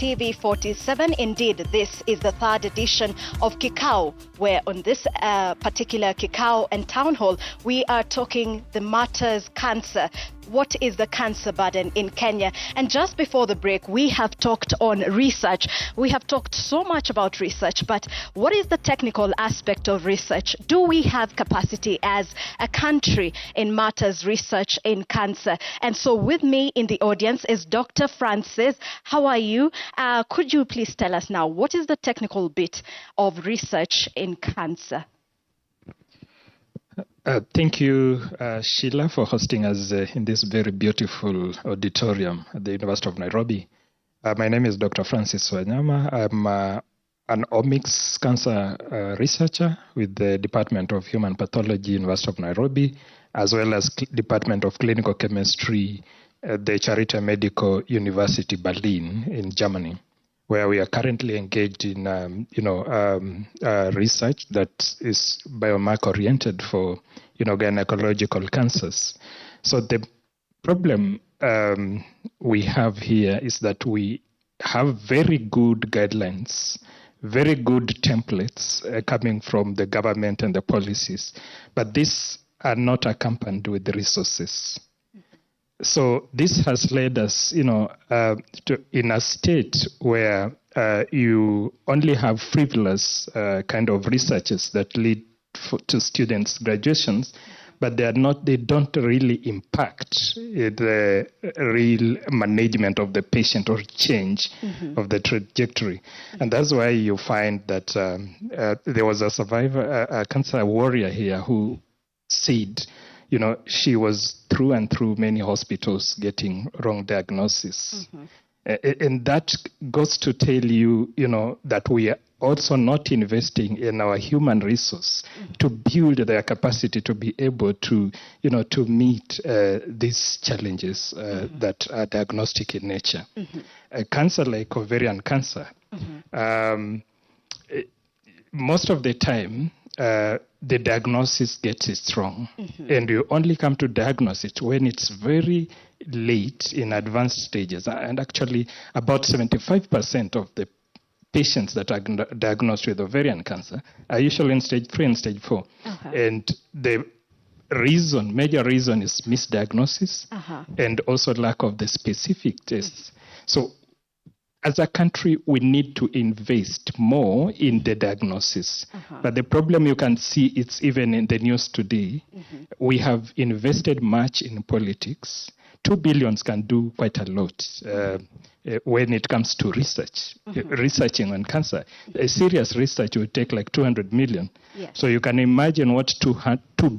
TV47. Indeed, this is the third edition of Kikao, where on this particular Kikao and Town Hall, we are talking the matters cancer. What is the cancer burden in Kenya? And just before the break, we have talked on research. We have talked so much about research, but what is the technical aspect of research? Do we have capacity as a country in matters research in cancer? And so with me in the audience is Dr. Francis. How are you? Could you please tell us now, what is the technical bit of research in cancer? Thank you, Sheila, for hosting us in this very beautiful auditorium at the University of Nairobi. My name is Dr. Francis Wanyama. I'm an omics cancer researcher with the Department of Human Pathology, University of Nairobi, as well as Department of Clinical Chemistry at the Charité Medical University Berlin in Germany, where we are currently engaged in research that is biomarker-oriented for gynecological cancers. So the problem we have here is that we have very good guidelines, very good templates coming from the government and the policies, but these are not accompanied with the resources. So this has led us, in a state where you only have frivolous kind of researches that lead to students' graduations, but they don't really impact the real management of the patient or change of the trajectory. And that's why you find that there was a survivor, a cancer warrior here who said, she was through and through many hospitals getting wrong diagnosis. And that goes to tell you, that we are also not investing in our human resource to build their capacity to be able to, to meet these challenges that are diagnostic in nature. A cancer like ovarian cancer, most of the time, the diagnosis gets it wrong. And you only come to diagnose it when it's very late in advanced stages. And actually, about 75% of the patients that are diagnosed with ovarian cancer are usually in stage 3 and stage 4. And the major reason is misdiagnosis and also lack of the specific tests. So as a country, we need to invest more in the diagnosis. But the problem you can see, it's even in the news today. We have invested much in politics. 2 billion can do quite a lot when it comes to research, researching on cancer. A serious research would take like 200 million. Yes. So you can imagine what 2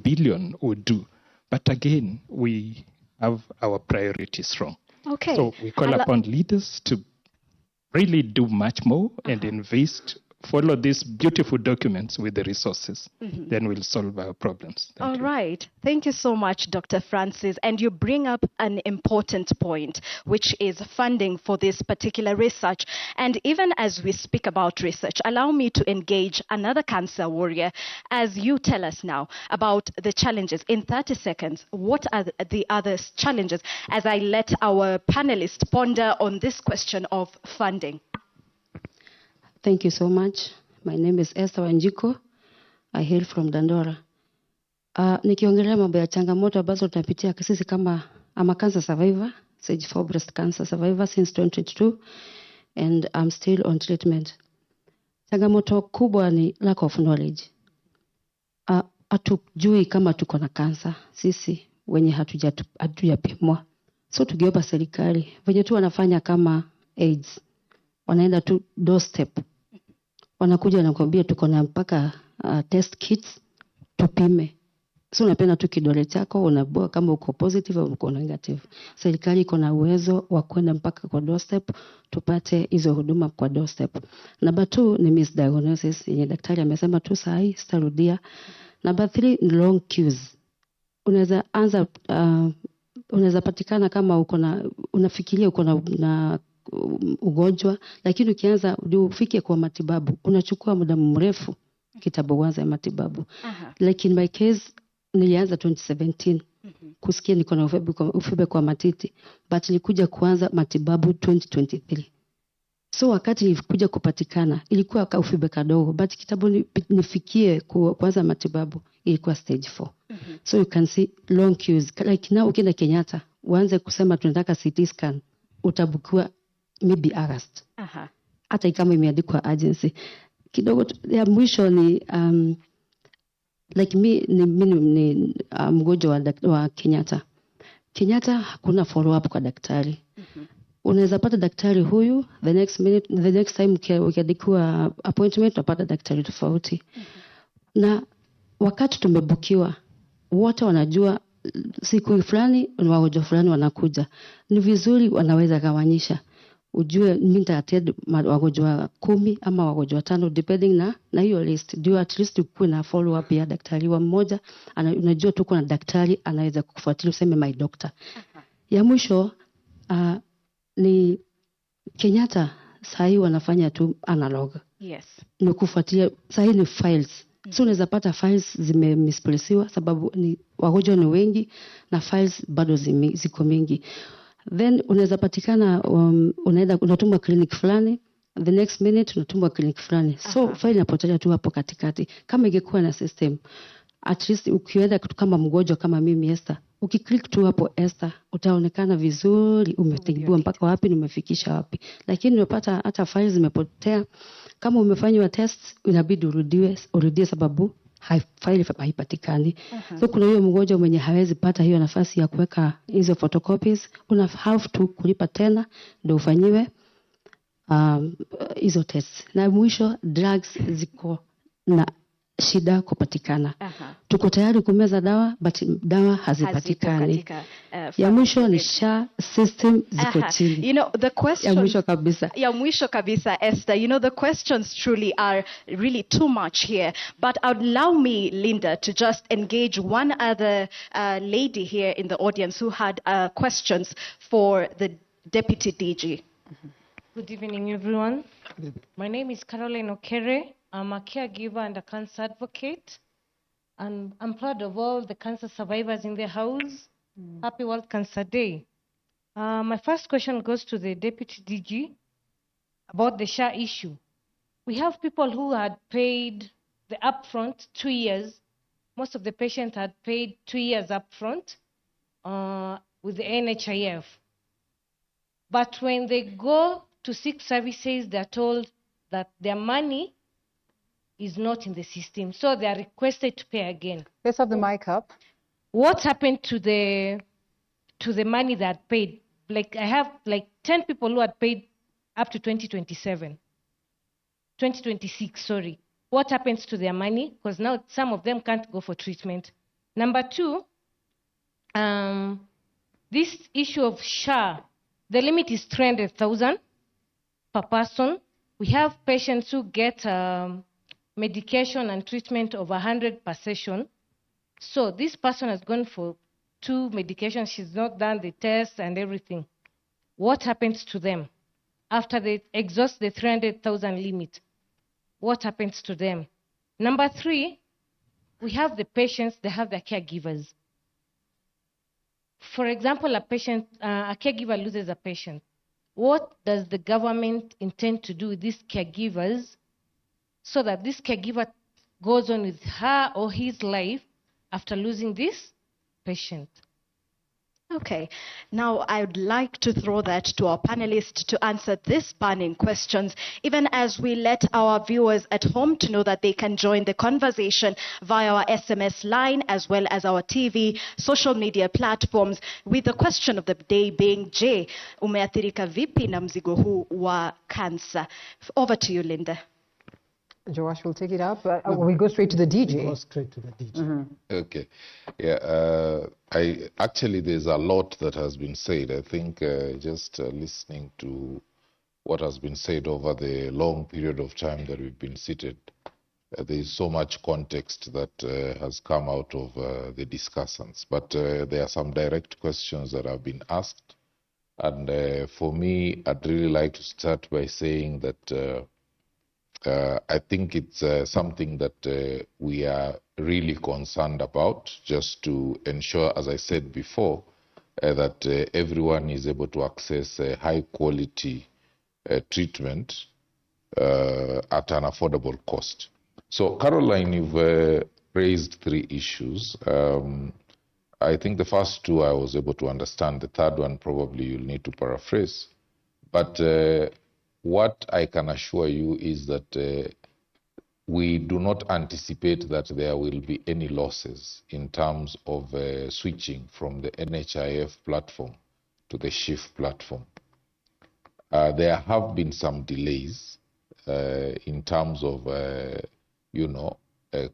billion would do. But again, we have our priorities wrong. Okay. So we call upon leaders to really do much more and invest, follow these beautiful documents with the resources. Then we'll solve our problems. Thank you. Right. Thank you so much, Dr. Francis. And you bring up an important point, which is funding for this particular research. And even as we speak about research, allow me to engage another cancer warrior as you tell us now about the challenges. In 30 seconds, what are the other challenges as I let our panelists ponder on this question of funding? Thank you so much. My name is Esther Wanjiko. I hail from Dandora. Nikiongelea mambo ya changamoto ambazo tunapitia sisi kama I'm a cancer survivor, stage 4 breast cancer survivor since 2022, and I'm still on treatment. Changamoto kubwa ni lack of knowledge. Hatujui kama tuko na cancer sisi wenye hatujapimwa. So tukiomba serikali venye tu wanafanya kama AIDS, wanaenda tu doorstep, wanakuja na kuambia tuko na mpaka test kits tupime. So unapenda tu kidole chako unaboa kama uko positive au uko negative. Serikali iko na uwezo wa kwenda mpaka kwa doorstep tupate hizo huduma kwa doorstep. Number 2 ni misdiagnosis yenye daktari amesema tu sahi sitarudia. Number 3 ni long queues. Unaweza patikana kama unafikiria uko na ugonjwa, lakini ukianza ufike kwa matibabu unachukua muda mrefu kitabu kwanza ya matibabu. Like in my case nilianza 2017 kusikia niko na uvimbe kwa matiti, but nilikuja kuanza matibabu 2023. So wakati nilikuja kupatikana ilikuwa kaufibe kadogo, but kitambo nifikie kuanza matibabu ilikuwa stage 4. So you can see long queues. Like now ukienda Kenyatta uanze kusema tunataka CT scan, utabukiwa maybe August. Hata kama imeandikwa agency. Kidogo ya mwisho ni like ni mgonjwa wa Kenyatta. Kenyatta hakuna follow up kwa daktari. Unaweza pata daktari huyu, the next time ukiandikiwa appointment utapata daktari tofauti. Na wakati tumebukiwa wote wanajua siku fulani ni wagonjwa fulani wanakuja. Ni vizuri wanaweza gawanyisha. Ujue mimi nitaattend wagonjwa 10 ama wagonjwa 5 depending na hiyo list. Ndio at least ukue na follow up ya daktari wa mmoja. Unajua tuko na daktari anaweza kukufuatilia useme my doctor. Ya mwisho ni Kenyatta sahi wanafanya tu analog. Yes. Ni kufuatilia sahi ni files. So unaweza pata files zimemisplaced sababu ni wagonjwa ni wengi na files bado ziko mingi. Then unaweza patikana unatumwa clinic fulani, the next minute unatumwa clinic fulani. So file inapotea tu hapo katikati. Kama ingekuwa na system, at least ukienda kama mgonjwa kama mimi Esther, ukiklik tu hapo Esther utaonekana vizuri umetibiwa mpaka wapi na umefikisha wapi. Lakini unapata hata files zimepotea. Kama umefanywa test inabidi urudie sababu file haipatikani. So kuna hiyo mgonjwa mwenye hawezi pata hiyo nafasi ya kuweka hizo photocopies, una have to kulipa tena ndio ufanyiwe hizo tests. Na mwisho drugs ziko na shida kupatikana. Tuko tayari kumeza dawa but dawa hazipatikani. Ya mwisho ni SHA system ziko chini. You know the question ya mwisho kabisa Esther, you know the questions truly are really too much here, but allow me Linda to just engage one other lady here in the audience who had questions for the deputy DG. Good evening everyone. My name is Caroline Okere. I'm a caregiver and a cancer advocate, and I'm proud of all the cancer survivors in the house. Happy World Cancer Day. My first question goes to the Deputy DG about the SHA issue. We have people who had paid the upfront 2 years. Most of the patients had paid 2 years upfront with the NHIF. But when they go to seek services, they're told that their money is not in the system, so they are requested to pay again. Let's have the mic up. What happened to the money that paid? Like I have like 10 people who had paid up to 2026, sorry. What happens to their money? Because now some of them can't go for treatment. Number 2, this issue of SHA, the limit is 300,000 per person. We have patients who get medication and treatment of 100 per session. So this person has gone for 2 medications. She's not done the test and everything. What happens to them after they exhaust the 300,000 limit? What happens to them? Number 3, we have the patients, they have their caregivers. For example, a caregiver loses a patient. What does the government intend to do with these caregivers so that this caregiver goes on with her or his life after losing this patient? Okay, now I would like to throw that to our panelists to answer these burning questions, even as we let our viewers at home to know that they can join the conversation via our SMS line as well as our TV, social media platforms, with the question of the day being, je, umeathirika vipi na mzigo huu wa cancer? Over to you, Linda. Joash will take it up. We go straight to the DG. We go straight to the DG. Okay. Yeah. There's a lot that has been said. I think just listening to what has been said over the long period of time that we've been seated, there is so much context that has come out of the discussants. But there are some direct questions that have been asked. And for me, I'd really like to start by saying that I think it's something that we are really concerned about, just to ensure, as I said before, that everyone is able to access high quality treatment at an affordable cost. So, Caroline, you've raised 3 issues. I think the first 2 I was able to understand. The third one probably you'll need to paraphrase. But what I can assure you is that we do not anticipate that there will be any losses in terms of switching from the NHIF platform to the SHIF platform. There have been some delays in terms of,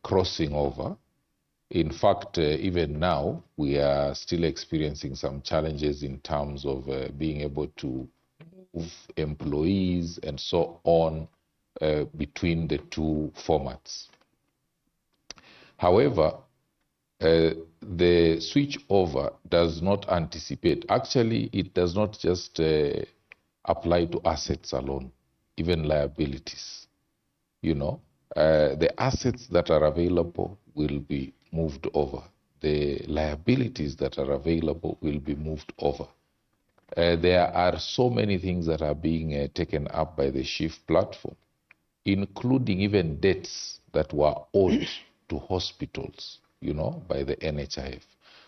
crossing over. In fact, even now, we are still experiencing some challenges in terms of being able to move employees and so on between the 2 formats. However, the switch over does not anticipate. Actually, it does not just apply to assets alone, even liabilities. The assets that are available will be moved over. The liabilities that are available will be moved over. There are so many things that are being taken up by the SHIF platform, including even debts that were owed to hospitals, by the NHIF.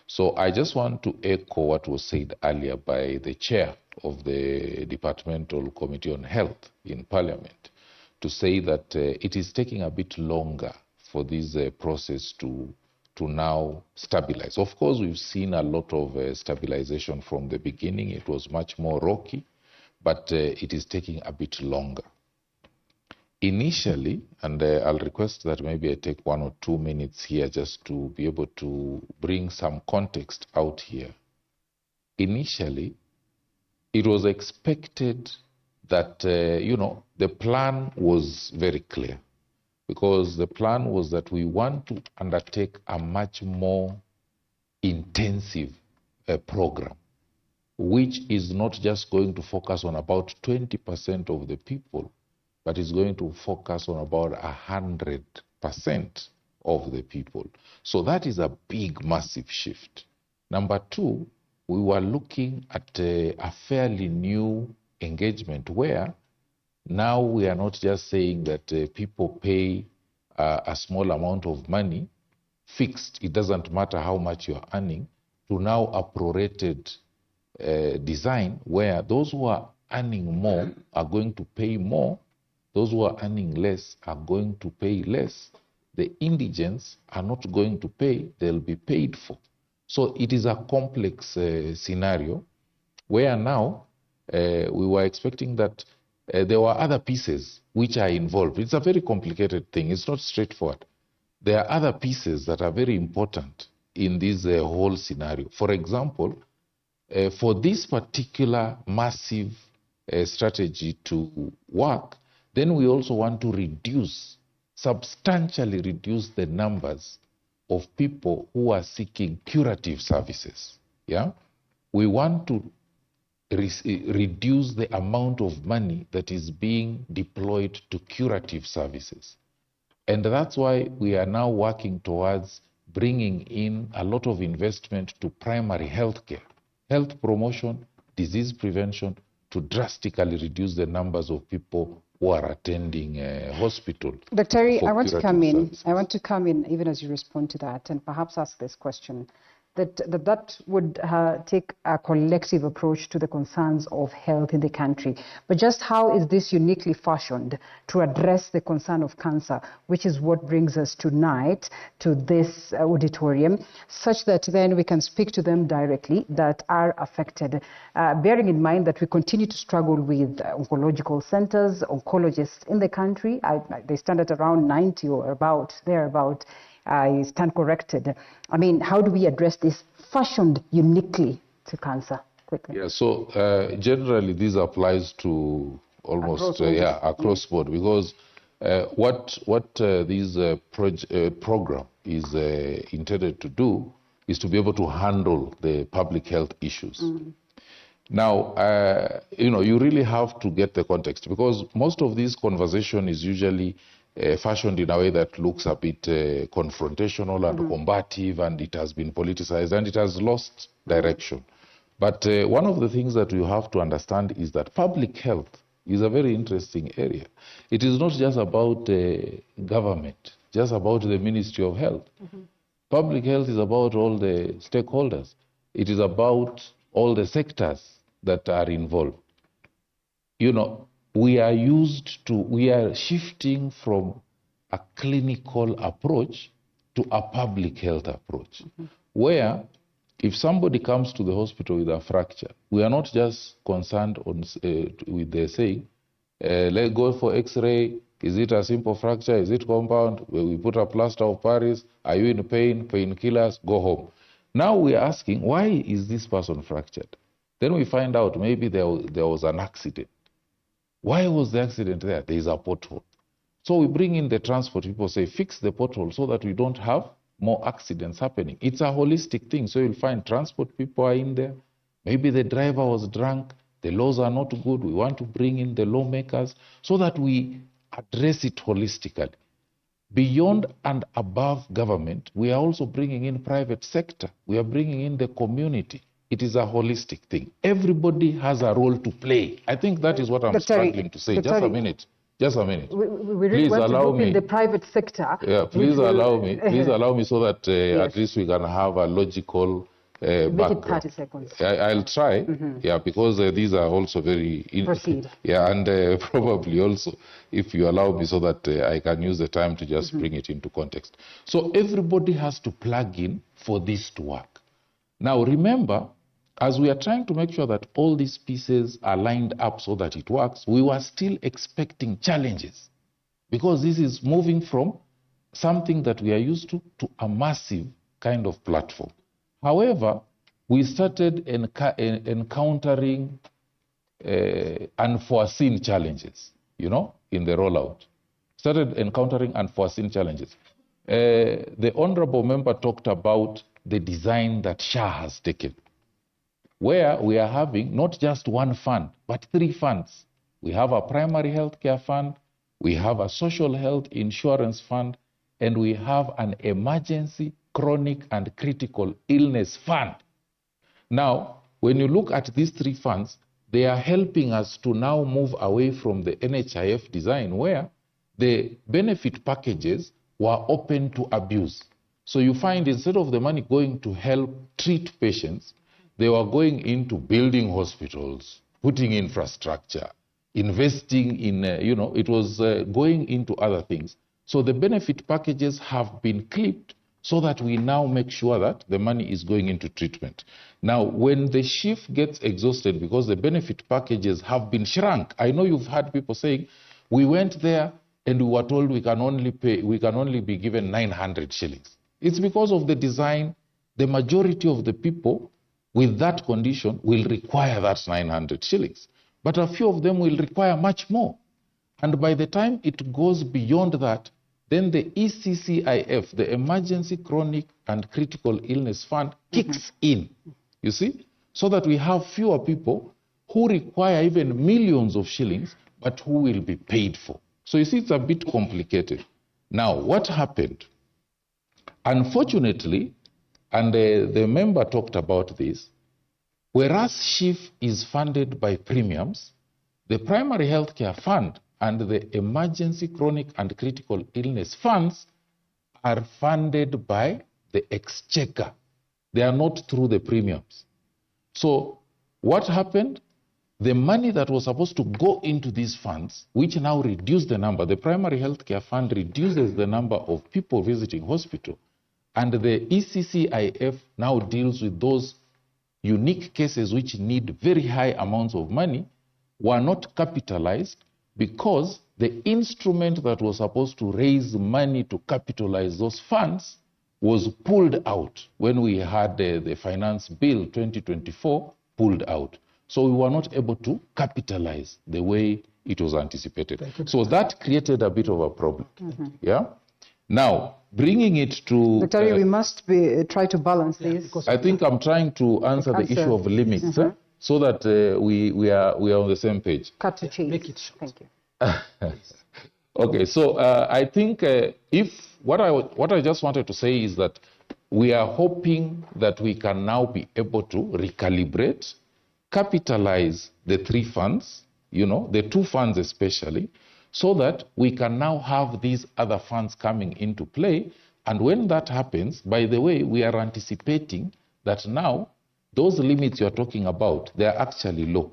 So I just want to echo what was said earlier by the chair of the Departmental Committee on Health in Parliament, to say that it is taking a bit longer for this process to now stabilize. Of course, we've seen a lot of stabilization from the beginning. It was much more rocky, but it is taking a bit longer. Initially, and I'll request that maybe I take 1 or 2 minutes here just to be able to bring some context out here. Initially, it was expected that, the plan was very clear, because the plan was that we want to undertake a much more intensive program, which is not just going to focus on about 20% of the people, but is going to focus on about 100% of the people. So that is a big, massive shift. Number 2, we were looking at a fairly new engagement where now we are not just saying that people pay a small amount of money, fixed, it doesn't matter how much you're earning, to now a prorated design where those who are earning more are going to pay more, those who are earning less are going to pay less. The indigents are not going to pay, they'll be paid for. So it is a complex scenario where now we were expecting that there were other pieces which are involved. It's a very complicated thing. It's not straightforward. There are other pieces that are very important in this whole scenario. For example, for this particular massive strategy to work, then we also want to substantially reduce the numbers of people who are seeking curative services. Yeah, we want to reduce the amount of money that is being deployed to curative services. And that's why we are now working towards bringing in a lot of investment to primary health care, health promotion, disease prevention, to drastically reduce the numbers of people who are attending hospital. Dr. I want to come in. I want to come in even as you respond to that, and perhaps ask this question. That would take a collective approach to the concerns of health in the country. But just how is this uniquely fashioned to address the concern of cancer, which is what brings us tonight to this auditorium, such that then we can speak to them directly that are affected, bearing in mind that we continue to struggle with oncological centers, oncologists in the country. They stand at around 90 or thereabout. I stand corrected. I mean, how do we address this fashioned uniquely to cancer? Quickly. Yeah, so generally this applies to almost across board, because what this program is intended to do is to be able to handle the public health issues. Now, you really have to get the context, because most of this conversation is usually fashioned in a way that looks a bit confrontational and combative, and it has been politicized and it has lost direction. But one of the things that you have to understand is that public health is a very interesting area. It is not just about government, just about the Ministry of Health. Public health is about all the stakeholders. It is about all the sectors that are involved. You know, we are shifting from a clinical approach to a public health approach, where if somebody comes to the hospital with a fracture, we are not just concerned on, with the saying, let's go for x-ray, is it a simple fracture, is it compound, we put a plaster of Paris, are you in pain, painkillers, go home. Now we are asking, why is this person fractured? Then we find out maybe there was an accident. Why was the accident there? There is a pothole. So we bring in the transport people, say, fix the pothole so that we don't have more accidents happening. It's a holistic thing. So you'll find transport people are in there. Maybe the driver was drunk. The laws are not good. We want to bring in the lawmakers so that we address it holistically. Beyond and above government, we are also bringing in private sector. We are bringing in the community. It is a holistic thing. Everybody has a role to play. I think that is what I'm struggling to say. Just a minute. Just a minute. We really want to group in the private sector. Yeah, please allow me. Please allow me so that yes, at least we can have a logical Make background. it 30 seconds. I'll try. Yeah, because these are also very... Proceed. Yeah, and probably also, if you allow me so that I can use the time to just bring it into context. So everybody has to plug in for this to work. Now remember, as we are trying to make sure that all these pieces are lined up so that it works, we were still expecting challenges, because this is moving from something that we are used to a massive kind of platform. However, we started encountering unforeseen challenges, you know, in the rollout. Started encountering unforeseen challenges. The honorable member talked about the design that SHA has taken, where we are having not just one fund, but 3 funds. We have a primary health care fund, we have a social health insurance fund, and we have an emergency, chronic, and critical illness fund. Now, when you look at these 3 funds, they are helping us to now move away from the NHIF design, where the benefit packages were open to abuse. So you find instead of the money going to help treat patients, they were going into building hospitals, putting infrastructure, investing in, you know, it was going into other things. So the benefit packages have been clipped so that we now make sure that the money is going into treatment. Now, when the shift gets exhausted because the benefit packages have been shrunk, I know you've had people saying, we went there and we were told we can only be given 900 shillings. It's because of the design. The majority of the people with that condition will require that 900 shillings. But a few of them will require much more. And by the time it goes beyond that, then the ECCIF, the Emergency, Chronic, and Critical Illness Fund, kicks in, you see, so that we have fewer people who require even millions of shillings, but who will be paid for. So you see, it's a bit complicated. Now, what happened? Unfortunately, and the member talked about this, whereas SHIF is funded by premiums, the Primary Healthcare Fund and the Emergency, Chronic, and Critical Illness Funds are funded by the exchequer. They are not through the premiums. So what happened? The money that was supposed to go into these funds, which now reduce the number, the Primary Healthcare Fund reduces the number of people visiting hospital, and the ECCIF now deals with those unique cases which need very high amounts of money, were not capitalized because the instrument that was supposed to raise money to capitalize those funds was pulled out when we had the finance bill 2024 pulled out. So we were not able to capitalize the way it was anticipated. So that created a bit of a problem. Yeah. Now, bringing it to... Dr. we must try to balance this. I think I'm trying to answer the issue of limits so that we are on the same page. Cut to chase. Make it short. Thank you. Okay, so I think if what I just wanted to say is that we are hoping that we can now be able to recalibrate, capitalize the 3 funds, the two funds especially, so that we can now have these other funds coming into play. And when that happens, by the way, we are anticipating that now those limits you're talking about, they're actually low.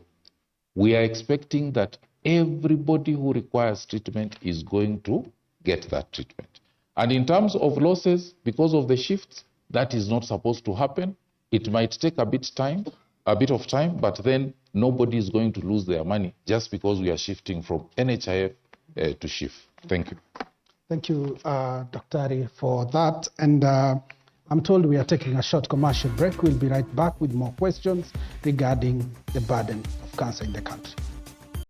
We are expecting that everybody who requires treatment is going to get that treatment. And in terms of losses, because of the shifts, that is not supposed to happen. It might take a bit of time, but then nobody is going to lose their money just because we are shifting from NHIF to SHIF. Thank you. Thank you, Dr. Ari, for that. And I'm told we are taking a short commercial break. We'll be right back with more questions regarding the burden of cancer in the country.